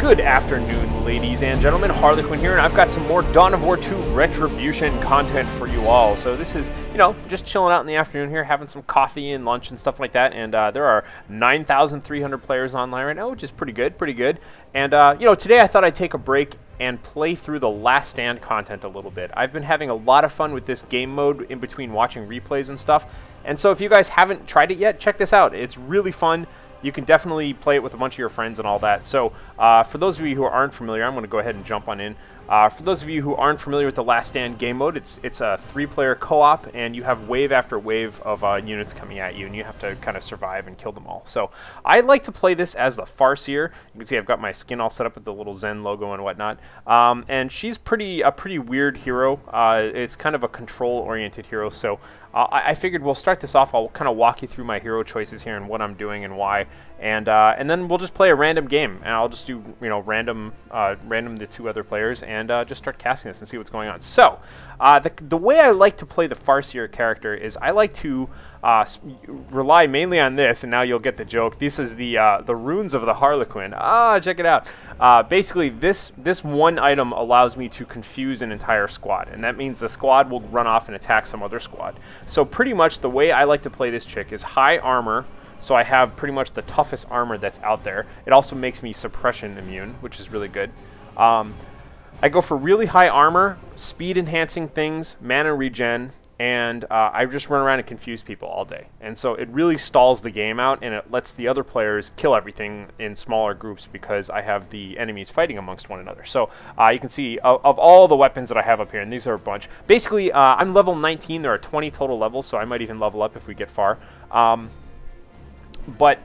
Good afternoon, ladies and gentlemen. Harlequin here, and I've got some more Dawn of War 2 Retribution content for you all. So this is, just chilling out in the afternoon here, having some coffee and lunch and stuff like that. And there are 9,300 players online right now, which is pretty good, And, today I thought I'd take a break and play through the Last Stand content a little bit. I've been having a lot of fun with this game mode in between watching replays and stuff. And so if you guys haven't tried it yet, check this out. It's really fun. You can definitely play it with a bunch of your friends and all that. So for those of you who aren't familiar, I'm going to go ahead and jump on in. For those of you who aren't familiar with the Last Stand game mode, it's a 3-player co-op, and you have wave after wave of units coming at you, and you have to kind of survive and kill them all. So I like to play this as the farseer. You can see I've got my skin all set up with the little Zen logo and whatnot. And she's a pretty weird hero. It's kind of a control-oriented hero, so I figured we'll start this off. I'll kind of walk you through my hero choices here and what I'm doing and why, and then we'll just play a random game, and I'll just do random the 2 other players and just start casting this and see what's going on. So the way I like to play the farseer character is I like to rely mainly on this, and now you'll get the joke. This is the runes of the Harlequin. Check it out. Basically, this one item allows me to confuse an entire squad, and that means the squad will run off and attack some other squad. So pretty much the way I like to play this chick is high armor, so I have pretty much the toughest armor that's out there. It also makes me suppression immune, which is really good. I go for really high armor, speed enhancing things, mana regen, and I just run around and confuse people all day. And so it really stalls the game out, and it lets the other players kill everything in smaller groups because I have the enemies fighting amongst one another. So you can see of all the weapons that I have up here, and these are a bunch. Basically, I'm level 19. There are 20 total levels, so I might even level up if we get far. But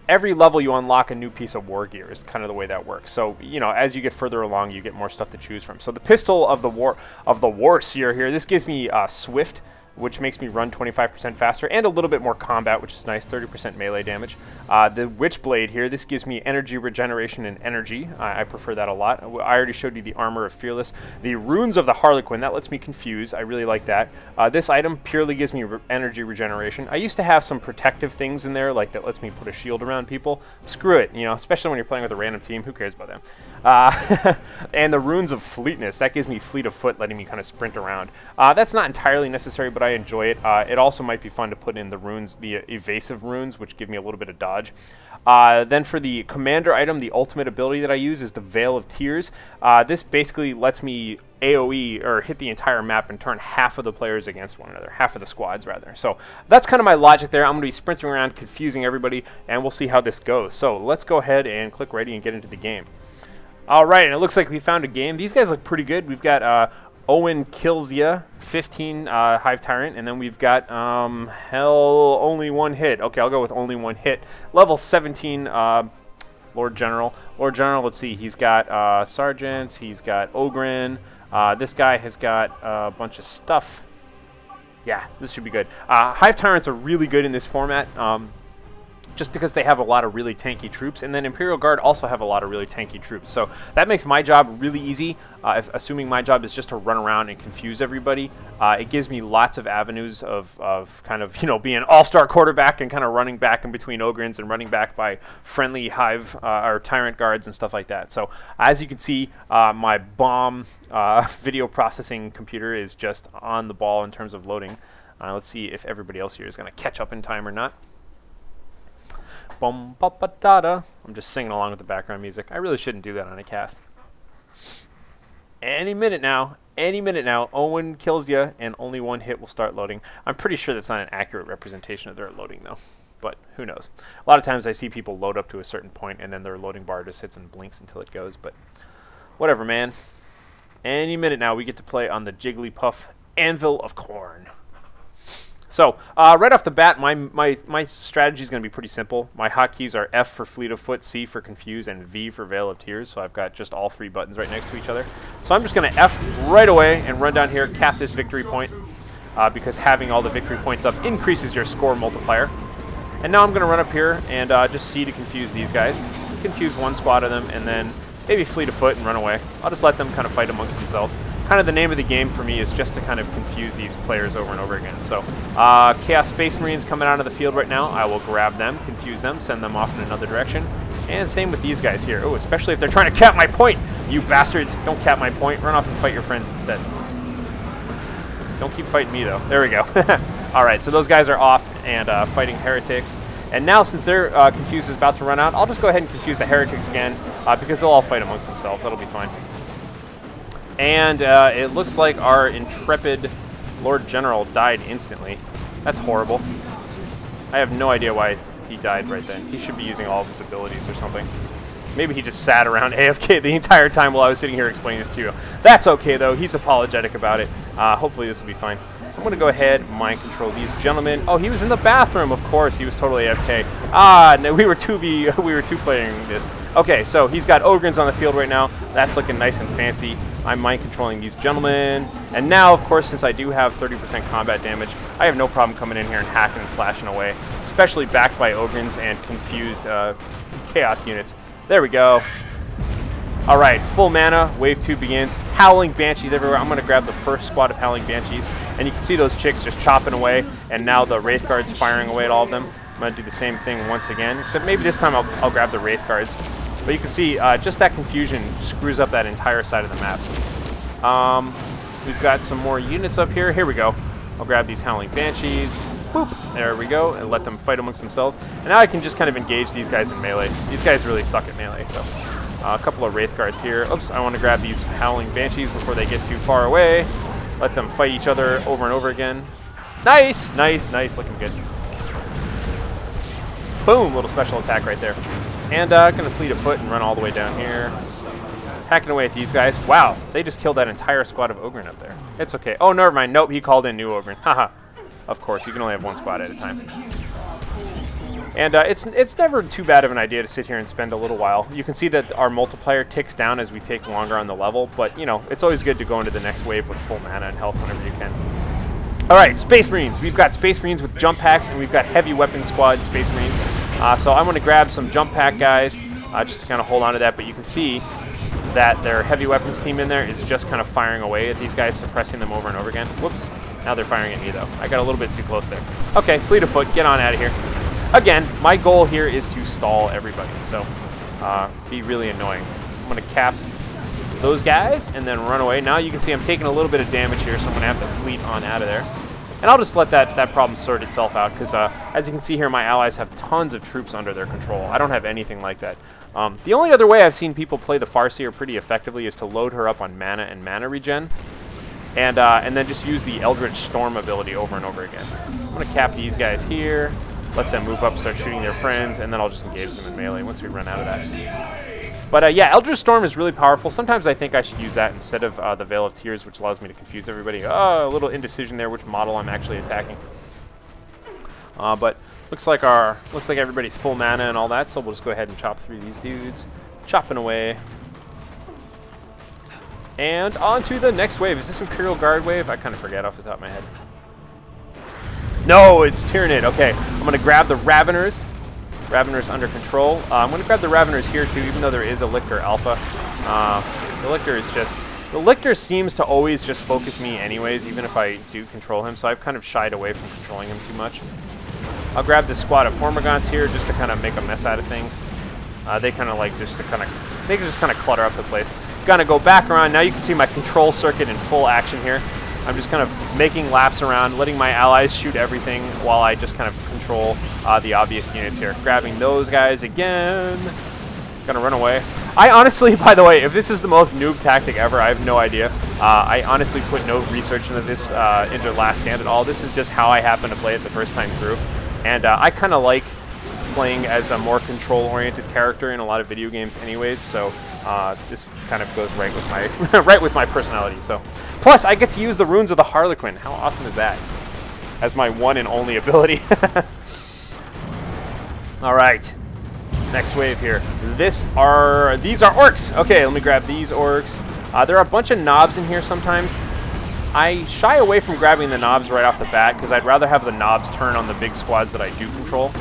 every level you unlock a new piece of war gear is kind of the way that works. So, as you get further along, you get more stuff to choose from. So the pistol of the Warseer here, this gives me Swift, which makes me run 25% faster, and a little bit more combat, which is nice, 30% melee damage. The Witchblade here, this gives me energy regeneration and energy. I prefer that a lot. I already showed you the Armor of Fearless. The Runes of the Harlequin, that lets me confuse. I really like that. This item purely gives me energy regeneration. I used to have some protective things in there, like that lets me put a shield around people. Screw it, especially when you're playing with a random team. Who cares about them? And the Runes of Fleetness, that gives me fleet of foot, letting me kind of sprint around. That's not entirely necessary, but I enjoy it. It also might be fun to put in the runes, the evasive runes, which give me a little bit of dodge. Then for the commander item, the ultimate ability that I use is the Veil of Tears. This basically lets me AoE, or hit the entire map and turn half of the players against one another, half of the squads rather. So that's kind of my logic there. I'm going to be sprinting around, confusing everybody, and we'll see how this goes. So let's go ahead and click ready and get into the game. Alright, and it looks like we found a game. These guys look pretty good. We've got Owen Kills Ya, 15 Hive Tyrant, and then we've got only one hit. Okay, I'll go with only one hit. Level 17 Lord General. Lord General, let's see, he's got Sergeants, he's got Ogren. This guy has got a bunch of stuff. Yeah, this should be good. Hive Tyrants are really good in this format. Just because they have a lot of really tanky troops, and then Imperial Guard also have a lot of really tanky troops. So that makes my job really easy, assuming my job is just to run around and confuse everybody. It gives me lots of avenues of kind of, being an all-star quarterback and kind of running back in between Ogrins and running back by friendly Hive or Tyrant Guards and stuff like that. So as you can see, my bomb video processing computer is just on the ball in terms of loading. Let's see if everybody else here is going to catch up in time or not. Bum, ba, ba, da, da. I'm just singing along with the background music. I really shouldn't do that on a cast. Any minute now, Owen Kills Ya, and only one hit will start loading. I'm pretty sure that's not an accurate representation of their loading, though. But who knows? A lot of times I see people load up to a certain point, and then their loading bar just sits and blinks until it goes. But whatever, man. Any minute now, we get to play on the Jigglypuff Anvil of Corn. So, right off the bat, my strategy is going to be pretty simple. My hotkeys are F for Fleet of Foot, C for Confuse, and V for Veil of Tears. So I've got just all 3 buttons right next to each other. So I'm just going to F right away and run down here, cap this victory point, because having all the victory points up increases your score multiplier. And now I'm going to run up here and just C to confuse these guys. Confuse one squad of them, and then maybe Fleet of Foot and run away. I'll just let them kind of fight amongst themselves. Kind of the name of the game for me is just to kind of confuse these players over and over again. So, Chaos Space Marines coming out of the field right now. I will grab them, confuse them, send them off in another direction. And same with these guys here. Oh, especially if they're trying to cap my point. You bastards. Don't cap my point. Run off and fight your friends instead. Don't keep fighting me, though. There we go. All right, so those guys are off and fighting heretics. And now, since their Confuse is about to run out, I'll just go ahead and confuse the heretics again because they'll all fight amongst themselves. That'll be fine. And it looks like our intrepid Lord General died instantly. That's horrible. I have no idea why he died right then. He should be using all of his abilities or something. Maybe he just sat around AFK the entire time while I was sitting here explaining this to you. That's okay, though. He's apologetic about it. Hopefully this will be fine. I'm going to go ahead and mind control these gentlemen. Oh, he was in the bathroom, of course. He was totally AFK. Ah, no, we were 2-playing this. Okay, so he's got Ogrins on the field right now. That's looking nice and fancy. I'm mind controlling these gentlemen. And now, of course, since I do have 30% combat damage, I have no problem coming in here and hacking and slashing away, especially backed by Ogrins and confused Chaos units. There we go. All right, full mana. Wave 2 begins. Howling Banshees everywhere. I'm going to grab the first squad of Howling Banshees. And you can see those chicks just chopping away. And now the Wraith Guards firing away at all of them. I'm going to do the same thing once again. Except maybe this time I'll grab the Wraith Guards. But you can see just that confusion screws up that entire side of the map. We've got some more units up here. Here we go. I'll grab these Howling Banshees. Boop. There we go. And let them fight amongst themselves. And now I can just kind of engage these guys in melee. These guys really suck at melee, so... a couple of Wraith Guards here. Oops, I want to grab these Howling Banshees before they get too far away. Let them fight each other over and over again. Nice! Nice, nice. Looking good. Boom! Little special attack right there. And going to fleet of foot and run all the way down here. Hacking away at these guys. Wow, they just killed that entire squad of Ogren up there. It's okay. Oh, never mind. Nope, he called in new Ogren. Haha. Of course, you can only have one squad at a time. And it's never too bad of an idea to sit here and spend a little while. You can see that our multiplier ticks down as we take longer on the level, but, you know, it's always good to go into the next wave with full mana and health whenever you can. All right, Space Marines. We've got Space Marines with jump packs, and we've got heavy weapon squad Space Marines. So I'm going to grab some jump pack guys just to kind of hold on to that, but you can see that their heavy weapons team in there is just kind of firing away at these guys, suppressing them over and over again. Whoops. Now they're firing at me, though. I got a little bit too close there. Okay, fleet of foot. Get on out of here. Again, my goal here is to stall everybody, so be really annoying. I'm going to cap those guys and then run away. Now you can see I'm taking a little bit of damage here, so I'm going to have to fleet on out of there. And I'll just let that problem sort itself out, because as you can see here, my allies have tons of troops under their control. I don't have anything like that. The only other way I've seen people play the Farseer pretty effectively is to load her up on mana and mana regen, and then just use the Eldritch Storm ability over and over again. I'm going to cap these guys here. Let them move up, start shooting their friends, and then I'll just engage them in melee once we run out of that. But yeah, Eldritch Storm is really powerful. Sometimes I think I should use that instead of the Veil of Tears, which allows me to confuse everybody. Oh, a little indecision there, which model I'm actually attacking. But looks like everybody's full mana and all that, so we'll just go ahead and chop through these dudes. Chopping away. And on to the next wave. Is this Imperial Guard wave? I kind of forget off the top of my head. No, it's Tyranid. Okay, I'm going to grab the Raveners. Raveners under control. I'm going to grab the Raveners here, too, even though there is a Lictor Alpha. The Lictor is just... The Lictor seems to always just focus me anyways, even if I do control him, so I've kind of shied away from controlling him too much. I'll grab this squad of Hormagaunts here just to kind of make a mess out of things. They kind of like they can just kind of clutter up the place. Gonna go back around. Now you can see my control circuit in full action here. I'm just kind of making laps around, letting my allies shoot everything while I just kind of control the obvious units here. Grabbing those guys again. Gonna run away. I honestly, by the way, if this is the most noob tactic ever, I have no idea. I honestly put no research into this, into Last Stand at all. This is just how I happen to play it the first time through. And I kind of like playing as a more control-oriented character in a lot of video games anyways, so this kind of goes right with my right with my personality. So, plus I get to use the runes of the Harlequin. How awesome is that? As my one and only ability. All right, next wave here. These are orcs. Okay, let me grab these orcs. There are a bunch of knobs in here sometimes. I shy away from grabbing the knobs right off the bat because I'd rather have the knobs turn on the big squads that I do control.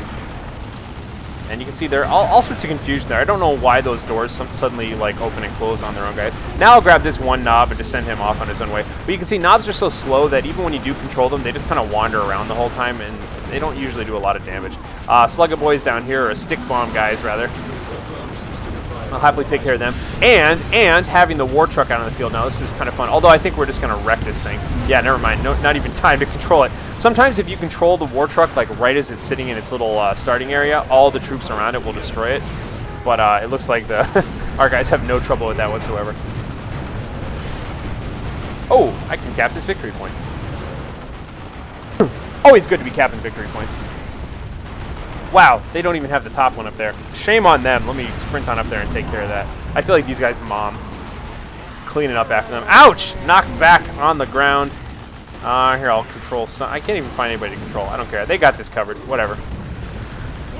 And you can see there are all sorts of confusion there. I don't know why those doors suddenly like open and close on their own, guys. Now I'll grab this one knob and just send him off on his own way. But you can see knobs are so slow that even when you do control them, they just kind of wander around the whole time, and they don't usually do a lot of damage. Slugga boys down here, or stick bomb guys rather. I'll happily take care of them. And having the war truck out on the field now, this is kind of fun. Although I think we're just going to wreck this thing. Yeah, never mind. No, not even time to control it. Sometimes if you control the war truck, like right as it's sitting in its little starting area, all the troops around it will destroy it. But it looks like our guys have no trouble with that whatsoever. Oh, I can cap this victory point. Always good to be capping victory points. Wow, they don't even have the top one up there. Shame on them. Let me sprint on up there and take care of that. I feel like these guys mom. Cleaning up after them. Ouch! Knocked back on the ground. Here, I'll control some. I can't even find anybody to control. I don't care. They got this covered. Whatever.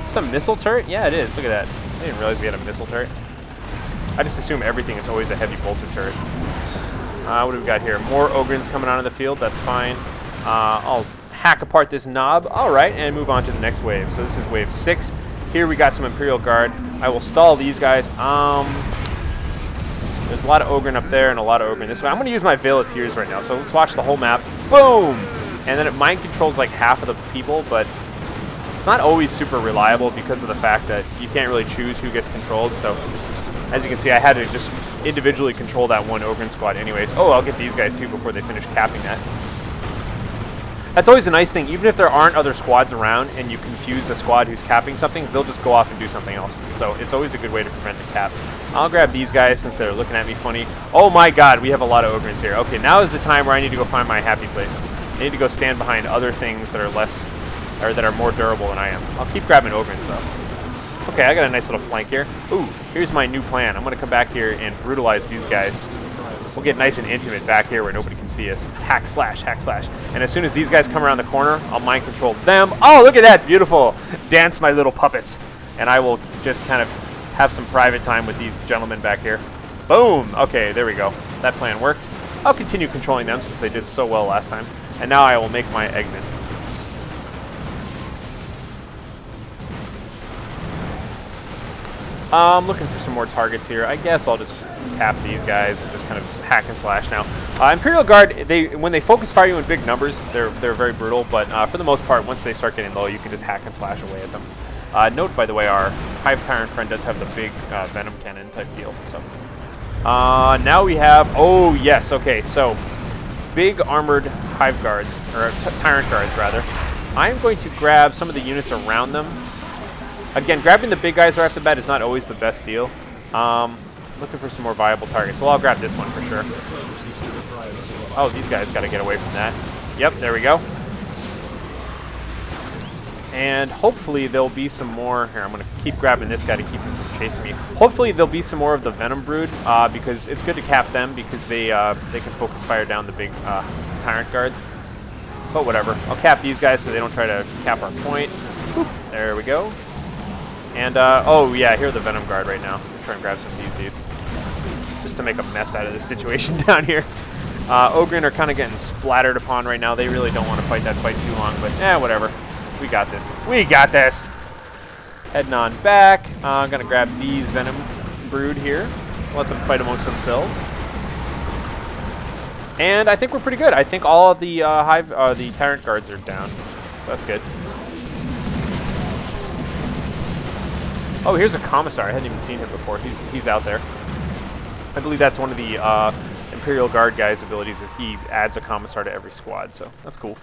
Some missile turret? Yeah, it is. Look at that. I didn't realize we had a missile turret. I just assume everything is always a heavy bolter turret. What do we got here? More Ogrins coming onto the field. That's fine. I'll hack apart this knob. All right, and move on to the next wave. So this is wave 6. Here we got some Imperial Guard. I will stall these guys. There's a lot of Ogren up there and a lot of Ogren this way. I'm going to use my Veil of Tears right now. So let's watch the whole map. Boom! And then it mind controls like half of the people, but it's not always super reliable because of the fact that you can't really choose who gets controlled. So as you can see, I had to just individually control that one Ogren squad anyways. Oh, I'll get these guys too before they finish capping that. That's always a nice thing. Even if there aren't other squads around and you confuse a squad who's capping something, they'll just go off and do something else. So it's always a good way to prevent a cap. I'll grab these guys since they're looking at me funny. Oh my god, we have a lot of Ogrins here. Okay, now is the time where I need to go find my happy place. I need to go stand behind other things that are less, or that are more durable than I am. I'll keep grabbing Ogrins though. Okay, I got a nice little flank here. Ooh, here's my new plan. I'm going to come back here and brutalize these guys. We'll get nice and intimate back here where nobody can see us. Hack slash, hack slash. And as soon as these guys come around the corner, I'll mind control them. Oh, look at that. Beautiful. Dance my little puppets. And I will just kind of have some private time with these gentlemen back here. Boom. Okay, there we go. That plan worked. I'll continue controlling them since they did so well last time. And now I will make my exit. I'm looking for some more targets here. I guess I'll just cap these guys and just kind of hack and slash now. Imperial Guard, when they focus fire you in big numbers, they're very brutal, but for the most part, once they start getting low, you can just hack and slash away at them. Note, by the way, our Hive Tyrant friend does have the big Venom Cannon type deal. So now we have, oh yes, okay, so big armored Hive Guards, or Tyrant Guards rather. I'm going to grab some of the units around them. Again, grabbing the big guys right off the bat is not always the best deal. Looking for some more viable targets. Well, I'll grab this one for sure. Oh, these guys got to get away from that. Yep, there we go. And hopefully there'll be some more. Here, I'm going to keep grabbing this guy to keep him from chasing me. Hopefully there'll be some more of the Venom Brood because it's good to cap them because they can focus fire down the big Tyrant Guards. But whatever. I'll cap these guys so they don't try to cap our point. Boop, there we go. And, oh yeah, here are the Venom Guard right now. I'm trying to grab some of these dudes. Just to make a mess out of this situation down here. Ogren are kind of getting splattered upon right now. They really don't want to fight that fight too long, but whatever. We got this. We got this! Heading on back. I'm going to grab these Venom Brood here. Let them fight amongst themselves. And I think we're pretty good. I think all of the the Tyrant Guards are down. So that's good. Oh, here's a Commissar. I hadn't even seen him before. He's out there. I believe that's one of the Imperial Guard guys' abilities is he adds a Commissar to every squad, so that's cool.